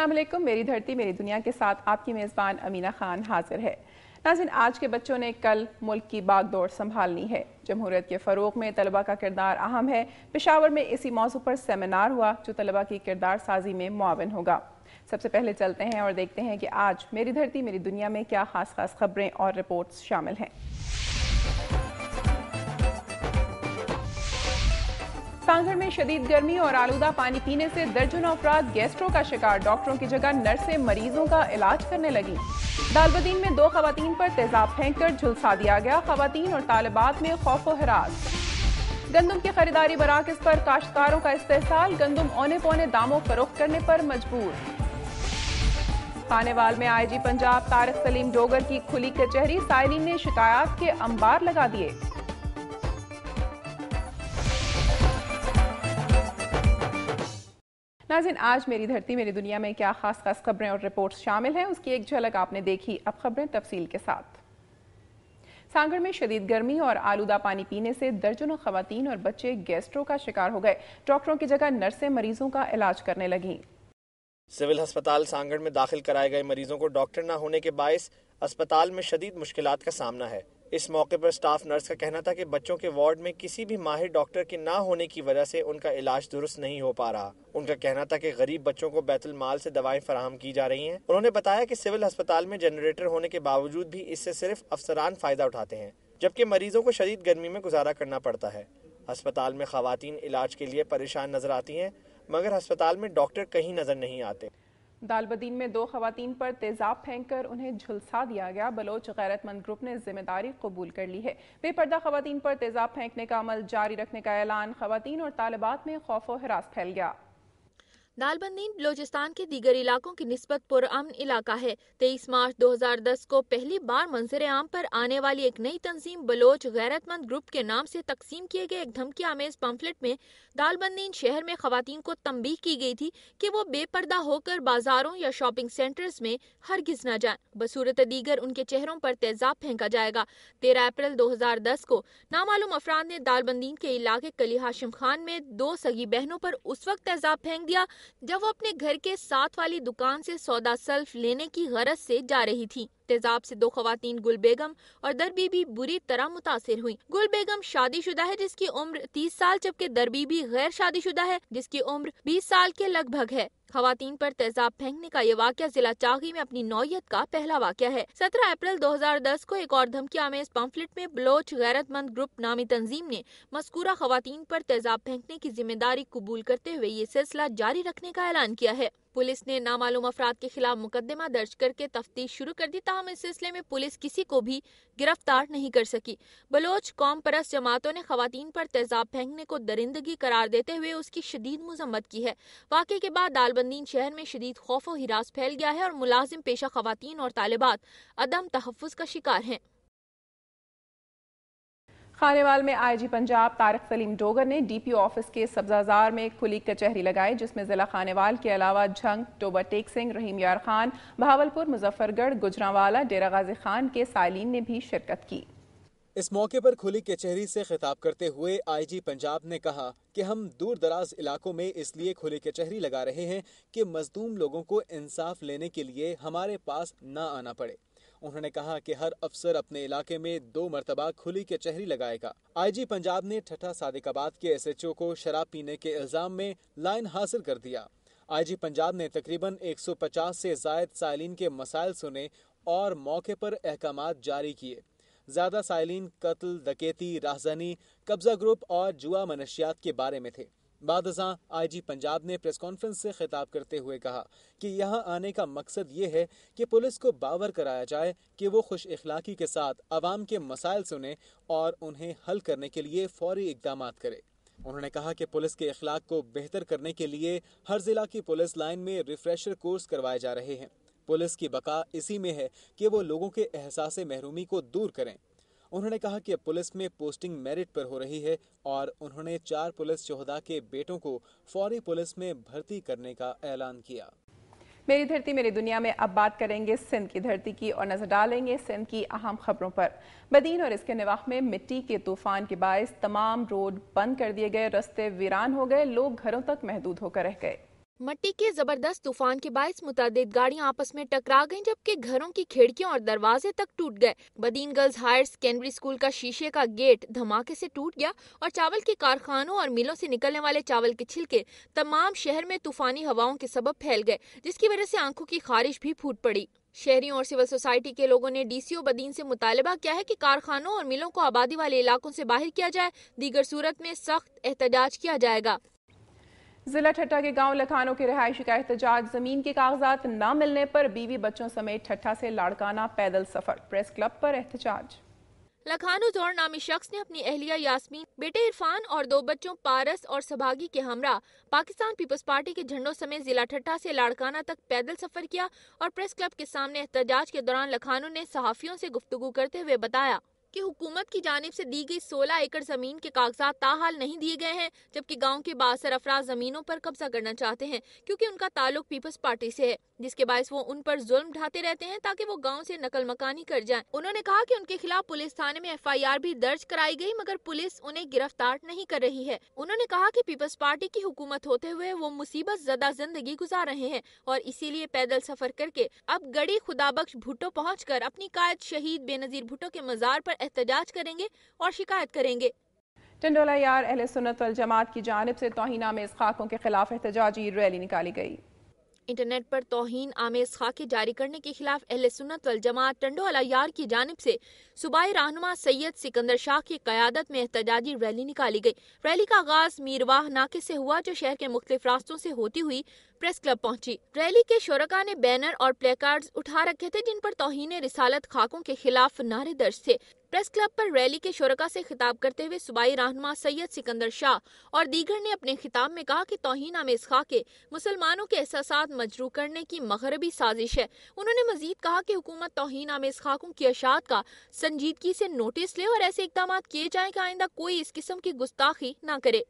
अस्सलाम वालेकुम। मेरी धरती मेरी दुनिया के साथ आपकी मेज़बान अमीना खान हाजिर है। नाज़रीन, आज के बच्चों ने कल मुल्क की बागडोर संभालनी है। जमहूरियत के फ़रोग़ में तलबा का किरदार अहम है। पेशावर में इसी मौजू पर सेमिनार हुआ जो तलबा की किरदार साजी में मुआविन होगा। सबसे पहले चलते हैं और देखते हैं कि आज मेरी धरती मेरी दुनिया में क्या खास खबरें और रिपोर्ट्स शामिल हैं। सांगड़ में शदीद गर्मी और आलूदा पानी पीने से दर्जनों अफराद गैस्ट्रो का शिकार। डॉक्टरों की जगह नर्सें मरीजों का इलाज करने लगी। दालबदीन में 2 खवातीन पर तेजाब फेंककर झुलसा दिया गया। खवातीन और तालिबात में खौफ व हिरास। गंदम की खरीदारी बराकिस पर काश्तकारों का इस्तेहसाल। गंदम औने पौने दामों फरोख्त करने पर मजबूर। खानेवाल में आईजी पंजाब तारिक सलीम डोगर की खुली कचहरी। साइलिन ने शिकायत के अंबार लगा दिए। नाज़रीन, आज मेरी धरती मेरी दुनिया में क्या खास खबरें और रिपोर्ट्स शामिल हैं, उसकी एक झलक आपने देखी। अब खबरें तफसील के साथ। सांगड़ में शदीद गर्मी और आलूदा पानी पीने से दर्जनों खवातीन और बच्चे गैस्ट्रो का शिकार हो गए। डॉक्टरों की जगह नर्सें मरीजों का इलाज करने लगीं। सिविल अस्पताल सांगड़ में दाखिल कराए गए मरीजों को डॉक्टर न होने के बायस अस्पताल में शदीद मुश्किलात का सामना है। इस मौके पर स्टाफ नर्स का कहना था कि बच्चों के वार्ड में किसी भी माहिर डॉक्टर के ना होने की वजह से उनका इलाज दुरुस्त नहीं हो पा रहा। उनका कहना था कि गरीब बच्चों को बैतुल माल से दवाएं फराहम की जा रही हैं। उन्होंने बताया कि सिविल अस्पताल में जनरेटर होने के बावजूद भी इससे सिर्फ अफसरान फायदा उठाते हैं, जबकि मरीजों को शदीद गर्मी में गुजारा करना पड़ता है। अस्पताल में खवातीन इलाज के लिए परेशान नजर आती हैं, मगर अस्पताल में डॉक्टर कहीं नजर नहीं आते। दालबदीन में 2 खवातीन पर तेजाब फेंककर उन्हें झुलसा दिया गया। बलोच गैरतमंद ग्रुप ने जिम्मेदारी कबूल कर ली है। बेपर्दा खवातीन पर तेजाब फेंकने का अमल जारी रखने का ऐलान। खवातीन और तालिबात में खौफ व हिरास फैल गया। दालबंदीन बलोचिस्तान के दीगर इलाकों की निस्बत पुरअमन इलाका है। 23 मार्च 2010 को पहली बार मंजर आम पर आने वाली एक नई तंजीम बलोच गैरतमंद ग्रुप के नाम से तकसीम किए गए एक धमकी आमेज पम्फलेट में दालबंदीन शहर में खवातीन को तंबीह की गई थी कि वो बेपर्दा होकर बाजारों या शॉपिंग सेंटर्स में हरगिज न जाएं, बसूरत दीगर उनके चेहरों पर तेजाब फेंका जाएगा। 13 अप्रैल 2010 को नामालूम अफराद ने दालबंदीन के इलाके कली हाशिम खान में 2 सगी बहनों पर उस वक्त तेजाब फेंक दिया जब वो अपने घर के साथ वाली दुकान से सौदा सल्फ लेने की गरज से जा रही थी। तेजाब से 2 खवातीन गुल बेगम और दर बीबी बुरी तरह मुतासिर हुई। गुल बेगम शादीशुदा है जिसकी उम्र 30 साल, जबकि दर बीबी गैर शादीशुदा है जिसकी उम्र 20 साल के लगभग है। खवातीन पर तेजाब फेंकने का ये वाक़या जिला चागी में अपनी नौयत का पहला वाक़या है। 17 अप्रैल 2010 को एक और धमकी आमेज पम्फलेट में बलोच गैरतमंद ग्रुप नामी तंजीम ने मज़कूरा खवातीन पर तेजाब फेंकने की जिम्मेदारी कबूल करते हुए ये सिलसिला जारी रखने का ऐलान किया है। पुलिस ने नामालूम अफराद के खिलाफ मुकदमा दर्ज करके तफ्तीश शुरू कर दी, ताहम इस सिलसिले में पुलिस किसी को भी गिरफ्तार नहीं कर सकी। बलोच कौम परस्त जमातों ने खवातीन पर तेजाब फेंकने को दरिंदगी करार देते हुए उसकी शदीद मजम्मत की है। वाक़े के बाद दालबंदीन शहर में शदीद खौफ व हिरास फैल गया है और मुलाजिम पेशा खवातीन और तालिबात अदम तहफ़्फ़ुज़ का शिकार हैं। खानेवाल में आईजी पंजाब तारिक सलीम डोगर ने डीपीओ ऑफिस के सब्जाजार में खुली कचहरी लगाई, जिसमें जिला खानेवाल के अलावा झंग, टोबा टेक सिंह, रहीम यार खान, बहावलपुर, मुजफ्फरगढ़, गुजरांवाला, डेरा गाजी खान के साइलिन ने भी शिरकत की। इस मौके पर खुली कचहरी से खिताब करते हुए आईजी पंजाब ने कहा कि हम दूर दराज इलाकों में इसलिए खुली कचहरी लगा रहे हैं कि मजलूम लोगों को इंसाफ लेने के लिए हमारे पास न आना पड़े। उन्होंने कहा कि हर अफसर अपने इलाके में 2 मरतबा खुली कचहरी लगाएगा। आईजी पंजाब ने ठट्ठा सादिकाबाद के एसएचओ को शराब पीने के इल्जाम में लाइन हासिल कर दिया। आईजी पंजाब ने तकरीबन 150 से जायद साइलिन के मसाइल सुने और मौके पर अहकामात जारी किए। ज्यादा साइलिन कत्ल, डकैती, राहज़नी, कब्जा ग्रुप और जुआ मनशियात के बारे में थे। बादशाह आईजी पंजाब ने प्रेस कॉन्फ्रेंस से खिताब करते हुए कहा कि यहां आने का मकसद ये है कि पुलिस को बावर कराया जाए कि वो खुश इखलाकी के साथ आवाम के मसाइल सुने और उन्हें हल करने के लिए फौरी इक़दामात करे। उन्होंने कहा कि पुलिस के इखलाक को बेहतर करने के लिए हर जिला की पुलिस लाइन में रिफ्रेशर कोर्स करवाए जा रहे हैं। पुलिस की बका इसी में है कि वो लोगों के एहसास महरूमी को दूर करें। उन्होंने कहा कि पुलिस में पोस्टिंग मेरिट पर हो रही है और उन्होंने 4 पुलिस शोहदा के बेटों को फौरी पुलिस में भर्ती करने का ऐलान किया। मेरी धरती मेरी दुनिया में अब बात करेंगे सिंध की धरती की और नजर डालेंगे सिंध की अहम खबरों पर। बदीन और इसके नवाह में मिट्टी के तूफान के बायस तमाम रोड बंद कर दिए गए, रास्ते वीरान हो गए, लोग घरों तक महदूद होकर रह गए। मट्टी के जबरदस्त तूफान के बायस मुतअद्दिद गाड़ियां आपस में टकरा गईं, जबकि घरों की खिड़कियां और दरवाजे तक टूट गए। Badin girls higher secondary school का शीशे का गेट धमाके से टूट गया और चावल के कारखानों और मिलों से निकलने वाले चावल के छिलके तमाम शहर में तूफानी हवाओं के सबब फैल गए, जिसकी वजह से आंखों की खारिश भी फूट पड़ी। शहरियों और सिविल सोसाइटी के लोगों ने डीसीओ बदीन से मुतालबा किया है कि कारखानों और मिलों को आबादी वाले इलाकों से बाहर किया जाए, दीगर सूरत में सख्त एहतजाज किया जाएगा। जिला ठट्टा के गांव लखानों के रिहायशी का एहतजाज, जमीन के कागजात न मिलने पर बीवी बच्चों समेत ठट्टा से लाड़काना पैदल सफर, प्रेस क्लब पर एहतजाज। लखानू जोड़ नामी शख्स ने अपनी अहलिया यास्मीन, बेटे इरफान और 2 बच्चों पारस और सभागी के हमरा पाकिस्तान पीपल्स पार्टी के झंडों समेत जिला ठट्टा से लाड़काना तक पैदल सफर किया और प्रेस क्लब के सामने एहतजाज के दौरान लखानू ने सहाफियों से गुफ्तगू करते हुए बताया कि हुकूमत की जानिब से दी गई 16 एकड़ जमीन के कागजात ताहाल नहीं दिए गए हैं, जबकि गांव के बासर अफराद जमीनों पर कब्जा करना चाहते हैं क्योंकि उनका ताल्लुक पीपल्स पार्टी से है, जिसके बायस वो उन पर जुल्म ढाते रहते हैं ताकि वो गांव से नकल मकानी कर जाएं। उन्होंने कहा कि उनके खिलाफ पुलिस थाने में FIR भी दर्ज कराई गई, मगर पुलिस उन्हें गिरफ्तार नहीं कर रही है। उन्होंने कहा कि पीपल्स पार्टी की हुकूमत होते हुए वो मुसीबत ज़दा जिंदगी गुजार रहे हैं और इसीलिए पैदल सफर करके अब गड़ी खुदाबख्श भुट्टो पहुँचकर अपनी कायद शहीद बेनजीर भुट्टो के मज़ार पर एहतजाज करेंगे और शिकायत करेंगे। टंडोला यार अहले सुन्नत वल जमात की जानिब से तौहीन आमेज खाकों के खिलाफ एहतजाजी रैली निकाली गई। इंटरनेट पर तौहीन आमेज खाके जारी करने के खिलाफ अहले सुन्नत वल जमात टंडोला यार की जानिब से सूबाई रहनुमा सैयद सिकंदर शाह की क़यादत में एहतजाजी रैली निकाली गई। रैली का आगाज मीरवाह नाके से हुआ, जो शहर के मुख्तलिफ रास्तों से होती हुई प्रेस क्लब पहुंची। रैली के शुरका ने बैनर और प्लेकार्ड्स उठा रखे थे जिन पर तौहीन रिसालत खाकों के खिलाफ नारे दर्ज थे। प्रेस क्लब पर रैली के शुरका से खिताब करते हुए सूबाई रहनुमा सैयद सिकंदर शाह और दीगर ने अपने खिताब में कहा कि तौहीन आमेज खाके मुसलमानों के एहसासात मजरू करने की मगरबी साजिश है। उन्होंने मजीद कहा कि हुकूमत तौहीन आमेज खाकों की अशात का संजीदगी से नोटिस ले और ऐसे इकदाम किए जाएं कि आइंदा कोई इस किस्म की गुस्ताखी न करे।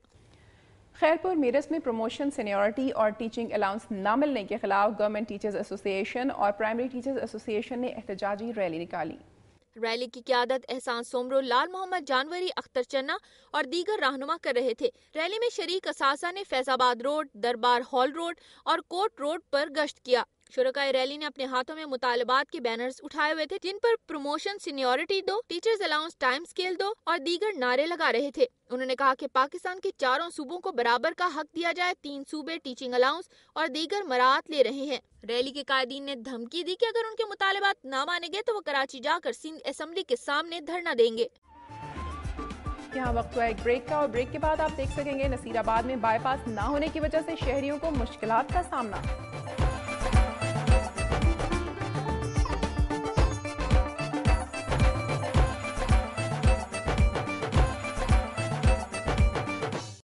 खैरपुर मीरस में प्रमोशन, सीनियरिटी और टीचिंग अलाउंस न मिलने के खिलाफ गवर्नमेंट टीचर्स एसोसिएशन और प्राइमरी टीचर्स एसोसिएशन ने एहतजाजी रैली निकाली। रैली की क़यादत एहसान सोमरो, लाल मोहम्मद जानवरी, अख्तर चन्ना और दीगर रहनुमा कर रहे थे। रैली में शरीक असासा ने फैजाबाद रोड, दरबार हॉल रोड और कोट रोड पर गश्त किया। शुरकाए रैली ने अपने हाथों में मुतालबात के बैनर्स उठाए हुए थे जिन पर प्रमोशन, सीनियरिटी दो, टीचर्स अलाउंस टाइम स्केल दो और दीगर नारे लगा रहे थे। उन्होंने कहा कि पाकिस्तान के 4 सूबों को बराबर का हक दिया जाए, 3 सूबे टीचिंग अलाउंस और दीगर मराहत ले रहे हैं। रैली के कायदीन ने धमकी दी कि अगर उनके मुतालबात न माने गए तो वो कराची जाकर सिंध असेंबली के सामने धरना देंगे। यहाँ वक्त हुआ एक ब्रेक का और ब्रेक के बाद आप देख सकेंगे नसीराबाद में बाईपास न होने की वजह से शहरियों को मुश्किलात का सामना।